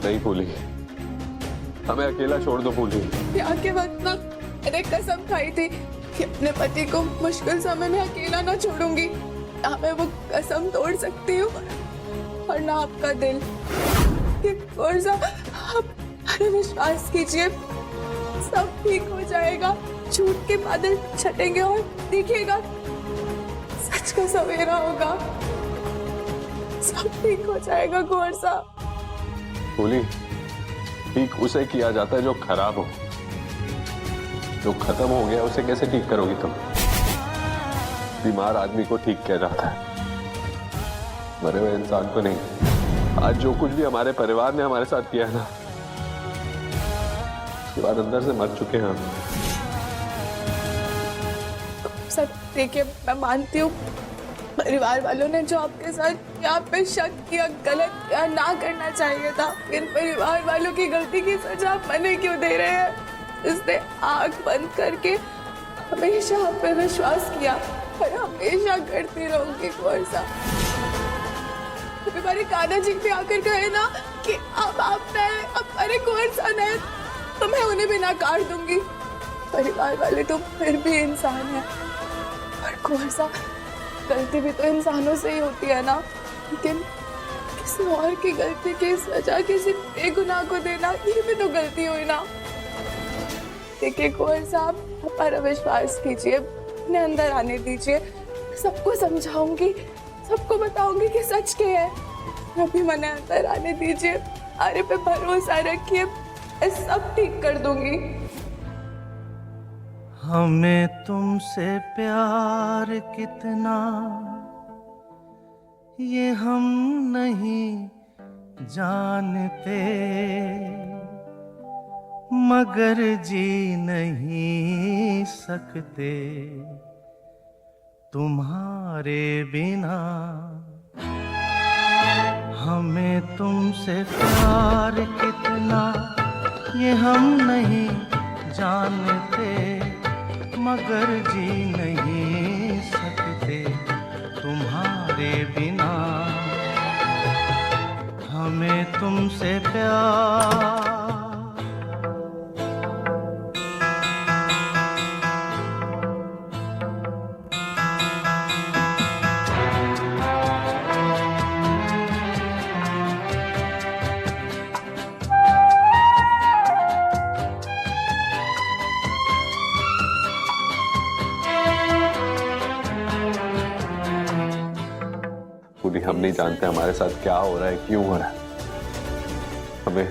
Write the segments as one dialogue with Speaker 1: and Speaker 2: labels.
Speaker 1: नहीं फूली, हमें अकेला छोड़ दो फूली।
Speaker 2: ब्याह के वक्त ना मैंने कसम खाई थी कि अपने पति को मुश्किल समय में अकेला ना छोड़ूंगी। ना मैं वो कसम तोड़ सकती हूँ और ना आपका दिल। कोर्सा, आप अरे विश्वास कीजिए, सब ठीक हो जाएगा। झूठ के बादल छटेंगे और देखिएगा सच का सवेरा होगा। सब ठीक हो जाएगा कोर्सा।
Speaker 1: फूली, ठीक उसे किया जाता है जो खराब हो। जो खत्म हो गया उसे कैसे ठीक करोगी तुम? बीमार आदमी को ठीक किया जाता है, मरे हुए इंसान को नहीं। आज जो कुछ भी हमारे परिवार ने हमारे साथ किया है ना, उसके बाद अंदर से मर चुके हैं हम।
Speaker 2: सर देखिए, मैं मानती हूँ परिवार वालों ने जो आपके साथ यहाँ पे शक किया, गलत किया, ना करना चाहिए था। फिर परिवार वालों की गलती की सजा आप मने क्यों दे रहे हैं? इसने आंख बंद करके हमेशा आप पे विश्वास किया और हमेशा करती रहूंगी कोर्सा। हमारे कान्हा जी भी आकर कहे ना कि अब आप अरे कोर्सा ने, तो मैं उन्हें भी नकार दूंगी। परिवार वाले तो फिर भी इंसान है और कोर्सा, गलती भी तो इंसानों से ही होती है ना। लेकिन किसी और की गलती की सजा किसी बेगुनाह को देना, ये भी तो गलती हुई ना। देखिए कौर साहब, हमारा विश्वास कीजिए, उन्हें अंदर आने दीजिए। सबको समझाऊंगी, सबको बताऊंगी कि सच क्या है। अभी मैंने अंदर आने दीजिए, अरे पे भरोसा रखिए, सब ठीक कर दूंगी।
Speaker 3: हमें तुमसे प्यार कितना ये हम नहीं जानते, मगर जी नहीं सकते तुम्हारे बिना। हमें तुमसे प्यार कितना ये हम नहीं जानते, मगर जी नहीं सकते तुम्हारे बिना। हमें तुमसे प्यार
Speaker 1: हम नहीं जानते हमारे साथ क्या हो रहा है, क्यों हो रहा है। हमें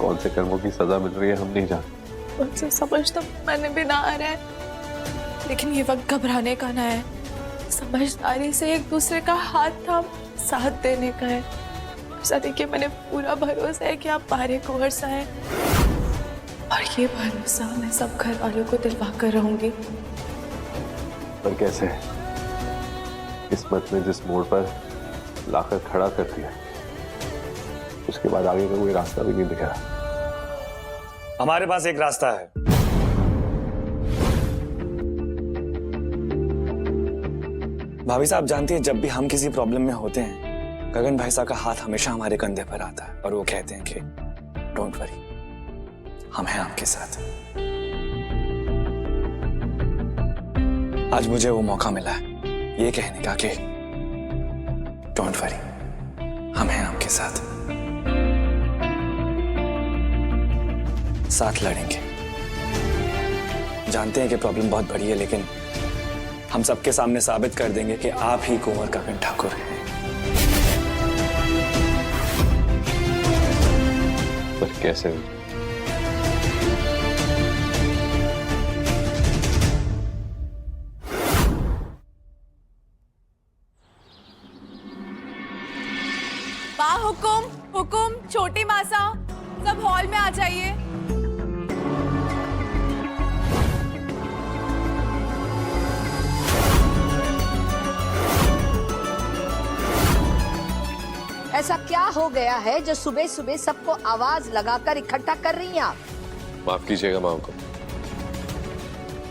Speaker 1: कौन से कर्मों की सजा मिल रही है हम नहीं जानते।
Speaker 2: उनसे समझ तो मैंने भी ना आ रहा है, लेकिन ये वक्त घबराने का ना है। समझदारी से एक दूसरे का हाथ थाम साथ देने का है। ऐसा देखिए, मैंने पूरा भरोसा है कि आप बाहर कोर्स आए, और ये भरोसा मैं सब घर वालों को दिलवा कर रहूंगी।
Speaker 1: पर कैसे? किस्मत ने जिस मोड़ पर लाकर खड़ा कर दिया, उसके बाद आगे का कोई रास्ता भी नहीं दिख रहा।
Speaker 4: हमारे पास एक रास्ता है। भाभी साहब जानती है, जब भी हम किसी प्रॉब्लम में होते हैं, गगन भाई साहब का हाथ हमेशा हमारे कंधे पर आता है और वो कहते हैं कि डोंट वरी, हम हैं आपके साथ। आज मुझे वो मौका मिला है ये कहने का कि डोंट वरी, हम हैं आपके साथ लड़ेंगे। जानते हैं कि प्रॉब्लम बहुत बड़ी है, लेकिन हम सबके सामने साबित कर देंगे कि आप ही कुंवर गगन ठाकुर हैं।
Speaker 1: पर कैसे?
Speaker 2: हुकुम हुकुम, छोटी मासा, सब हॉल में आ जाइए।
Speaker 5: ऐसा क्या हो गया है जो सुबह सुबह सबको आवाज लगाकर इकट्ठा कर रही हैं आप?
Speaker 1: माफ कीजिएगा माँ को,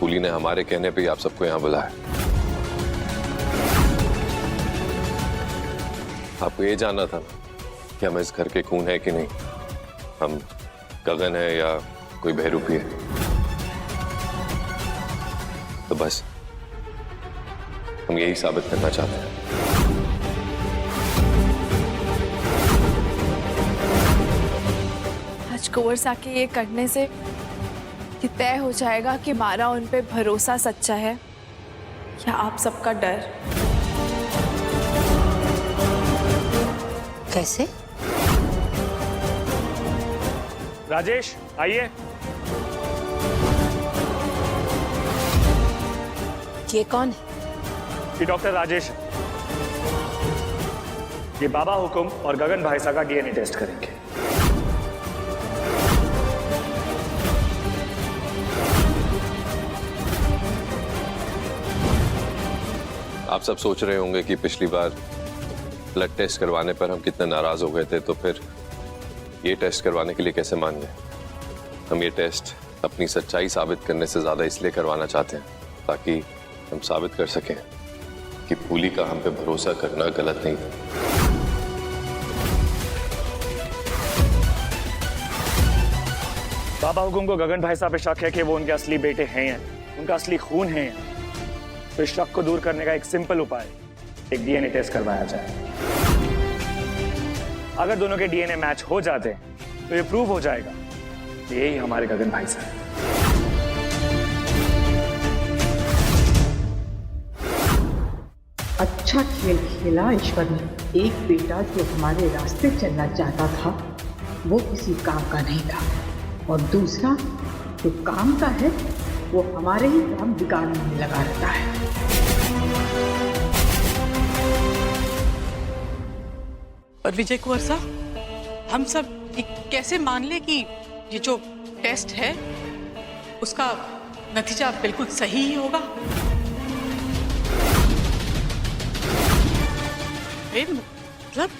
Speaker 1: फूली ने हमारे कहने पे ही आप सबको यहाँ बुलाया। आपको ये जानना था कि हम इस घर के खून है कि नहीं। हम गगन है या कोई बहरूपी है, तो बस हम यही साबित करना चाहते हैं।
Speaker 2: आज कुंवर सा के ये करने से ये तय हो जाएगा कि हमारा उन पे भरोसा सच्चा है या आप सबका डर।
Speaker 5: कैसे?
Speaker 4: राजेश आइए।
Speaker 5: ये कौन है?
Speaker 4: ये डॉक्टर राजेश है। ये बाबा हुकुम और गगन भाई साहब का डीएनए टेस्ट करेंगे।
Speaker 1: आप सब सोच रहे होंगे कि पिछली बार ब्लड टेस्ट करवाने पर हम कितने नाराज हो गए थे, तो फिर ये टेस्ट करवाने के लिए कैसे मान गए। हम ये टेस्ट अपनी सच्चाई साबित करने से ज्यादा इसलिए करवाना चाहते हैं ताकि हम साबित कर सकें कि फूली का हम पे भरोसा करना गलत नहीं था।
Speaker 4: बाबा हुकुम को गगन भाई साहब पे शक है कि वो उनके असली बेटे हैं या उनका असली खून है या। तो इस शक को दूर करने का एक सिंपल उपाय, एक डीएनए टेस्ट करवाया जाए। अगर दोनों के डीएनए मैच हो जाते हैं तो ये प्रूव हो जाएगा कि यही हमारे गगन भाई साहब।
Speaker 6: अच्छा खेल खेला ईश्वर ने। एक बेटा जो हमारे रास्ते चलना चाहता था वो किसी काम का नहीं था, और दूसरा जो काम का है वो हमारे ही काम बिगाड़ने में लगा रहता है।
Speaker 7: और विजय कुंवर साहब, हम सब ये कैसे मान ले कि ये जो टेस्ट है उसका नतीजा बिल्कुल सही ही होगा? मतलब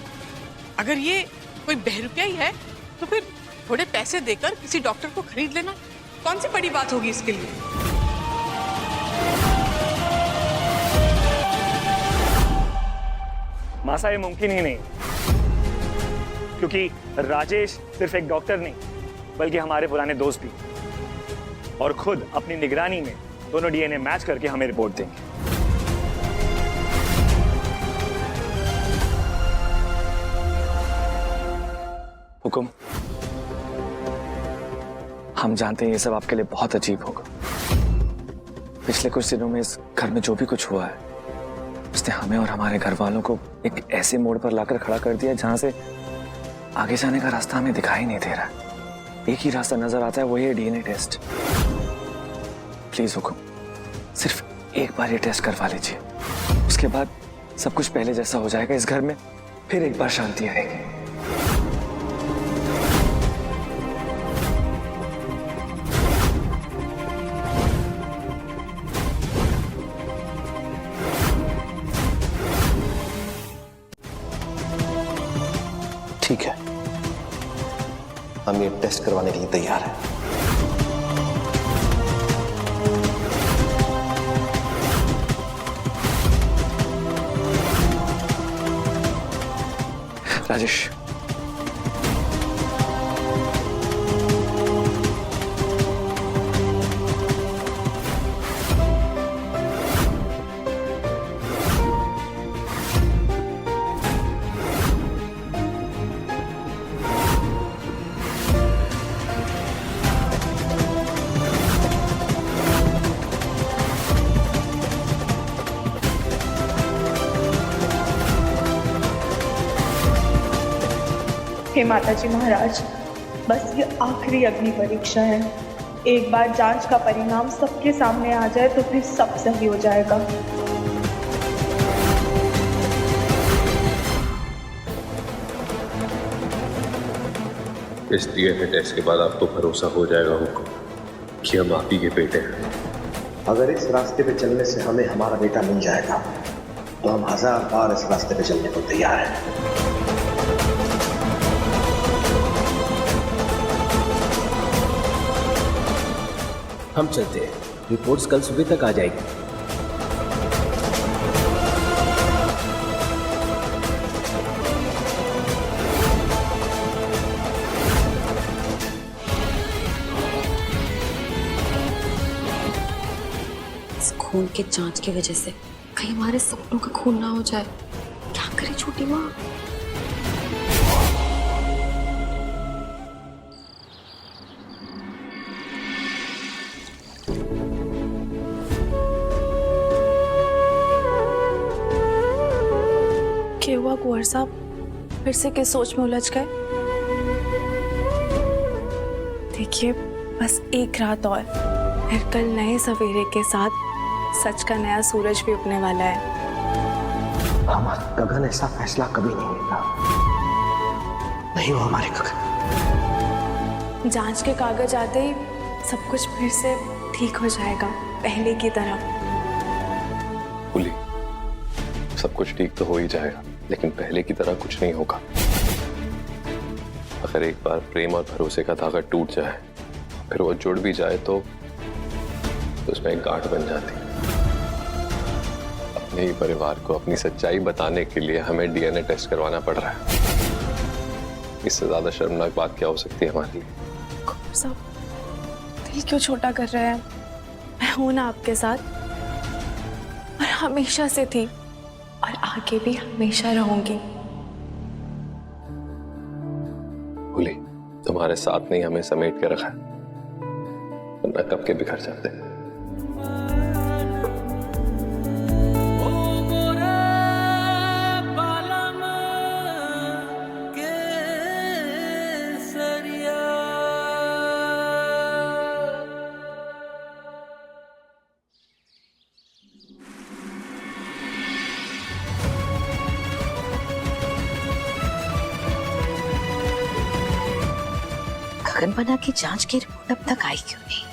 Speaker 7: अगर ये कोई बहरूपिया ही है तो फिर थोड़े पैसे देकर किसी डॉक्टर को खरीद लेना कौन सी बड़ी बात होगी इसके लिए?
Speaker 4: मासा ये मुमकिन ही नहीं, क्योंकि राजेश सिर्फ एक डॉक्टर नहीं बल्कि हमारे पुराने दोस्त भी, और खुद अपनी निगरानी में दोनों डीएनए मैच करके हमें रिपोर्ट देंगे। हुकुम, हम जानते हैं ये सब आपके लिए बहुत अजीब होगा। पिछले कुछ दिनों में इस घर में जो भी कुछ हुआ है उसने हमें और हमारे घर वालों को एक ऐसे मोड़ पर लाकर खड़ा कर दिया जहां से आगे जाने का रास्ता हमें दिखाई नहीं दे रहा। एक ही रास्ता नजर आता है, वो ये डीएनए टेस्ट। प्लीज हुकुम, सिर्फ एक बार ये टेस्ट करवा लीजिए, उसके बाद सब कुछ पहले जैसा हो जाएगा। इस घर में फिर एक बार शांति आएगी।
Speaker 8: ठीक है, हम ये टेस्ट करवाने के लिए तैयार हैं।
Speaker 4: राजेश,
Speaker 9: हे माताजी महाराज, बस ये आखिरी अग्नि परीक्षा है। एक बार जांच का परिणाम सबके सामने आ जाए तो फिर सब सही हो जाएगा।
Speaker 1: इस डीएनए टेस्ट के बाद आपको भरोसा हो जाएगा हुकुम कि हम आप ही के बेटे हैं।
Speaker 8: अगर इस रास्ते पे चलने से हमें हमारा बेटा मिल जाएगा तो हम 1000 बार इस रास्ते पे चलने को तैयार हैं।
Speaker 10: हम चलते हैं, रिपोर्ट्स कल सुबह तक आ जाएगी।
Speaker 11: खून के जांच की वजह से कहीं हमारे सपनों का खून ना हो जाए। क्या करे छोटी माँ।
Speaker 2: क्या हुआ कुंवर साहब, फिर से किस सोच में उलझ गए? देखिए बस एक रात और, फिर कल नए सवेरे के साथ सच का नया सूरज भी उगने वाला है।
Speaker 8: हमारा गगन ऐसा फैसला कभी नहीं लेगा। नहीं, वो हमारे गगन।
Speaker 2: जांच के कागज आते ही सब कुछ फिर से ठीक हो जाएगा, पहले की तरह।
Speaker 1: फूली, सब कुछ ठीक तो हो ही जाएगा, लेकिन पहले की तरह कुछ नहीं होगा। अगर एक बार प्रेम और भरोसे का धागा टूट जाए, फिर वो जुड़ भी जाए तो उसमें एक गांठ बन जाती। अपने ही परिवार को अपनी सच्चाई बताने के लिए हमें डीएनए टेस्ट करवाना पड़ रहा है। इससे ज्यादा शर्मनाक बात क्या हो सकती है हमारे लिए?
Speaker 2: कुंवर साहब, दिल क्यों छोटा कर रहे हैं? मैं हूं ना आपके साथ, और हमेशा से थी, और आगे भी हमेशा रहूंगी।
Speaker 1: फूली, तुम्हारे साथ नहीं हमें समेट के रखा है, वरना कब के बिखर जाते।
Speaker 5: गगन बना की जांच की रिपोर्ट अब तक आई क्यों नहीं?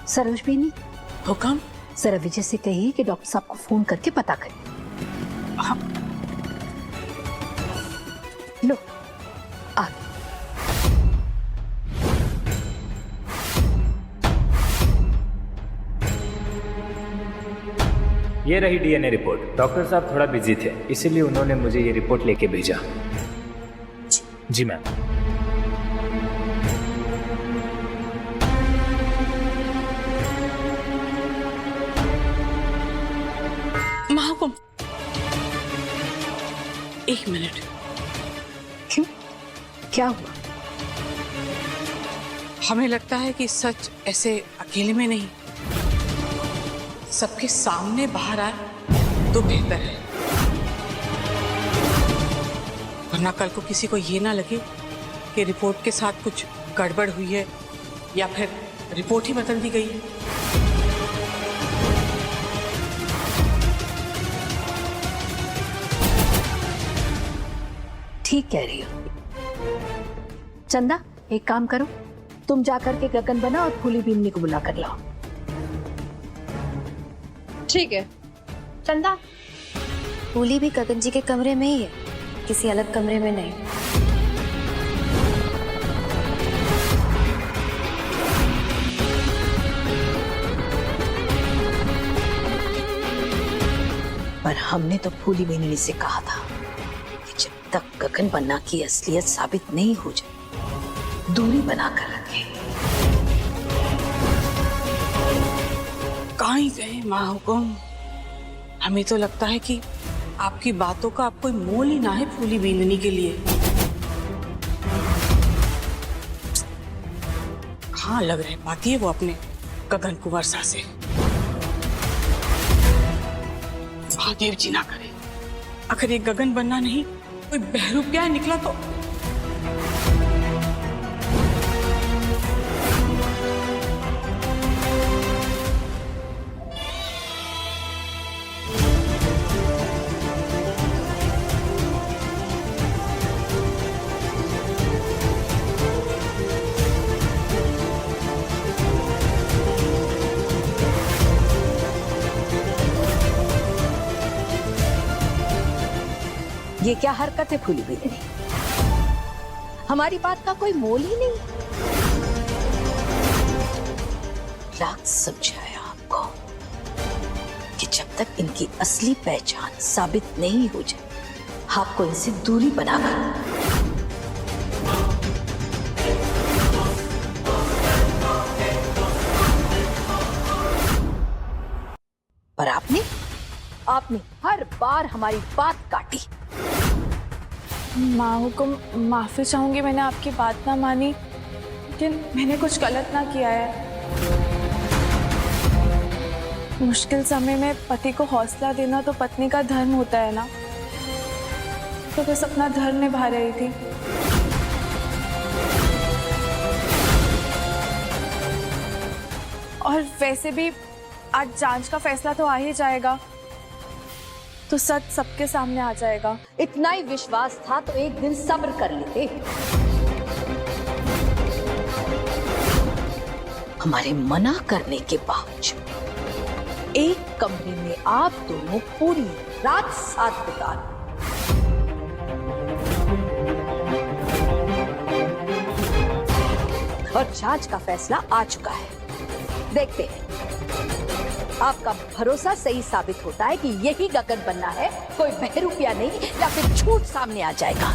Speaker 5: सरोज बेनी,
Speaker 7: हुक्म?
Speaker 5: जरा विजय से कहिए कि डॉक्टर साहब को फोन करके पता करें। लो आ गई।
Speaker 10: ये रही डीएनए रिपोर्ट। डॉक्टर साहब थोड़ा बिजी थे, इसीलिए उन्होंने मुझे ये रिपोर्ट लेके भेजा। जी मैम।
Speaker 7: महाकुम, एक मिनट।
Speaker 5: क्यों, क्या हुआ?
Speaker 7: हमें लगता है कि सच ऐसे अकेले में नहीं, सबके सामने बाहर आए तो बेहतर है, वरना कल को किसी को ये ना लगे कि रिपोर्ट के साथ कुछ गड़बड़ हुई है या फिर रिपोर्ट ही बदल दी गई है।
Speaker 5: ठीक कह रही हो। चंदा, एक काम करो, तुम जाकर के गगन बना और फूली बीमनी को बुला कर लाओ।
Speaker 11: ठीक है। चंदा, फूली भी गगन जी के कमरे में ही है, किसी अलग कमरे में नहीं।
Speaker 5: पर हमने तो फूली बीमनी से कहा था कि जब तक गगन बन्ना की असलियत साबित नहीं हो जाए, दूरी बनाकर रखें।
Speaker 7: कहाँ ही गए महाहुकुम? हमें तो लगता है कि आपकी बातों का अब कोई मोल ही ना है फूली बीननी के लिए। कहाँ लग रहे पाती है वो अपने गगन कुंवर सा से। महादेव जी ना करे, अगर ये गगन बनना नहीं कोई बहरूपिया निकला तो।
Speaker 5: ये क्या हरकत है फूली बीमनी? हमारी बात का कोई मोल ही नहीं। लाख समझाया आपको कि जब तक इनकी असली पहचान साबित नहीं हो जाए, आपको इनसे दूरी बनाकर। आपने हर बार हमारी बात काटी।
Speaker 2: माँ हुक्म, माफी चाहूंगी, मैंने आपकी बात ना मानी, लेकिन मैंने कुछ गलत ना किया है। मुश्किल समय में पति को हौसला देना तो पत्नी का धर्म होता है ना, तो बस अपना धर्म निभा रही थी। और वैसे भी आज जांच का फैसला तो आ ही जाएगा, तो सच सबके सामने आ जाएगा।
Speaker 5: इतना ही विश्वास था तो एक दिन सब्र कर लेते। हमारे मना करने के बावजूद एक कमरे में आप दोनों पूरी रात साथ बिता। और जांच का फैसला आ चुका है, देखते हैं आपका भरोसा सही साबित होता है कि यही गगन बनना है, कोई बहरूपिया नहीं, या फिर झूठ सामने आ जाएगा।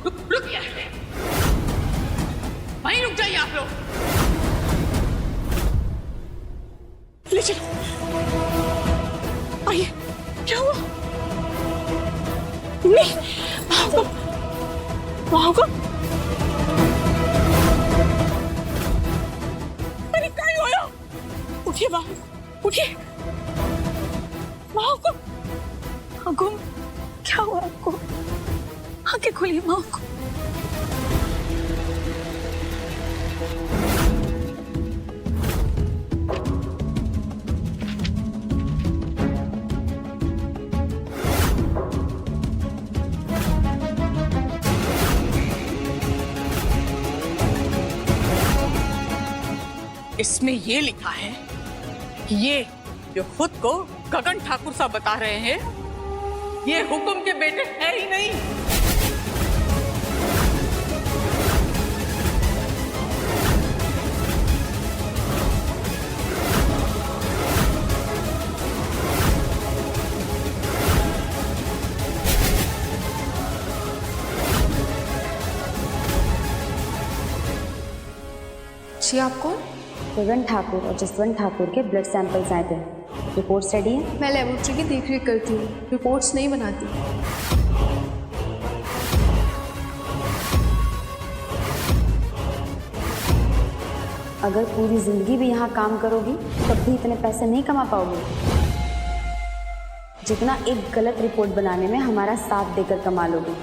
Speaker 7: रुकिए, वहीं रुक जाइए आप लोग। ले चलो, आइए। क्या हुआ? नहीं, अरे क्या हुआ? उठिए बाहर, उठिए। माँ को क्या हुआ आपको? आंखें खोलिए माँ को। इसमें ये लिखा है कि ये जो खुद को गगन ठाकुर साहब बता रहे हैं, ये हुक्म के बेटे है ही नहीं।
Speaker 11: जी आप कौन? गगन ठाकुर और जसवंत ठाकुर के ब्लड सैंपल्स आए थे, रिपोर्ट्स रेडी हैं?
Speaker 2: मैं लेबोरेटरी की देखरेख करती हूँ, रिपोर्ट्स नहीं बनाती।
Speaker 11: अगर पूरी जिंदगी भी यहाँ काम करोगी तब भी इतने पैसे नहीं कमा पाओगी जितना एक गलत रिपोर्ट बनाने में हमारा साथ देकर कमा लोगी।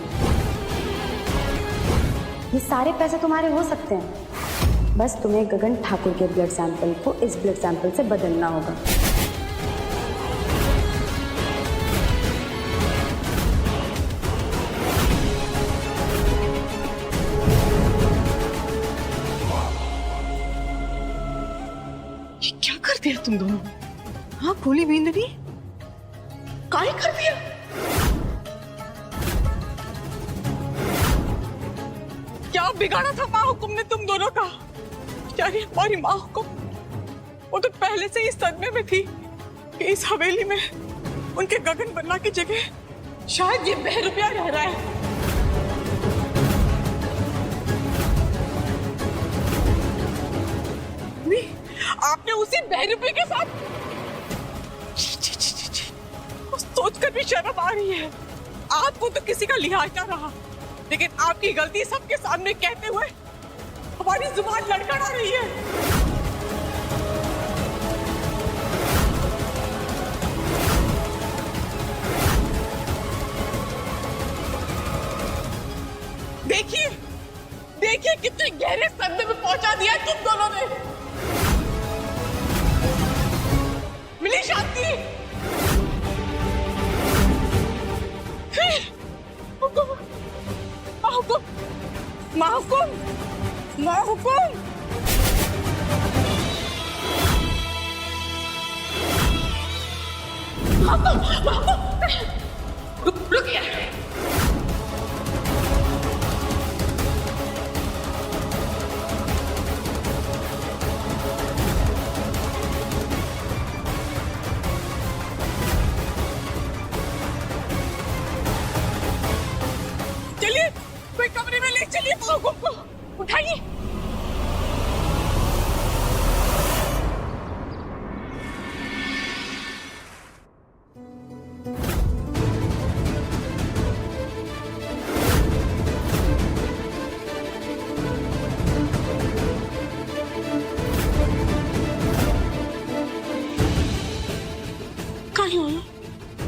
Speaker 11: ये सारे पैसे तुम्हारे हो सकते हैं, बस तुम्हें गगन ठाकुर के ब्लड सैंपल को इस ब्लड सैंपल से बदलना होगा।
Speaker 7: ये क्या कर दिया तुम दोनों? हाँ, भोली बिंदनी काय कर दिया? क्या बिगाड़ा था माँ हुकुम ने तुम दोनों का? बेचारी हमारी माँ हुकुम, वो तो पहले से ही सदमे में थी कि इस हवेली में उनके गगन बन्ना की जगह शायद ये बहरूपिया रह रहा है। नहीं, आपने उसी बहरूपिया के साथ सोचकर भी शर्म आ रही है। आपको तो किसी का लिहाज ना रहा, लेकिन आपकी गलती सबके सामने कहते हुए हमारी जुबान लड़खड़ा रही है। देखिए देखिए कितने गहरे सदमे में पहुंचा दिया है तुम दोनों ने। मिली शांति। हुकुम हुकुम हुकुम हुकुम। रुकिए। चलिए कोई कमरे में ले चलिए हुकुम को, उठाइए।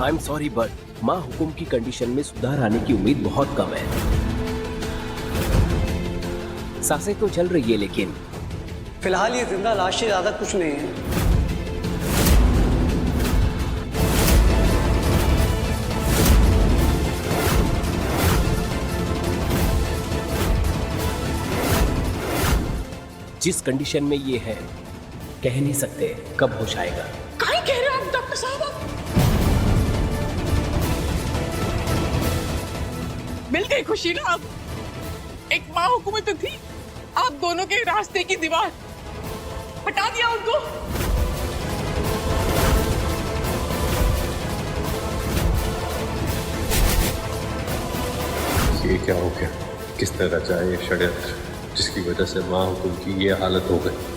Speaker 12: आई एम सॉरी बट माँ हुकुम की कंडीशन में सुधार आने की उम्मीद बहुत कम है। सांसें तो चल रही है लेकिन
Speaker 3: फिलहाल ये जिंदा लाश से ज्यादा कुछ नहीं है।
Speaker 12: जिस कंडीशन में ये है कह नहीं सकते कब होश आएगा।
Speaker 7: काहे कह रहे हो आप डॉक्टर साहब? मिल गई खुशी ना अब। एक माँ हुकूमत तो थी, आप दोनों के रास्ते की दीवार हटा दिया उनको।
Speaker 1: ये क्या हो गया? किस तरह रचा ये षड्यंत्र जिसकी वजह से माँ हुकुम की ये हालत हो गई?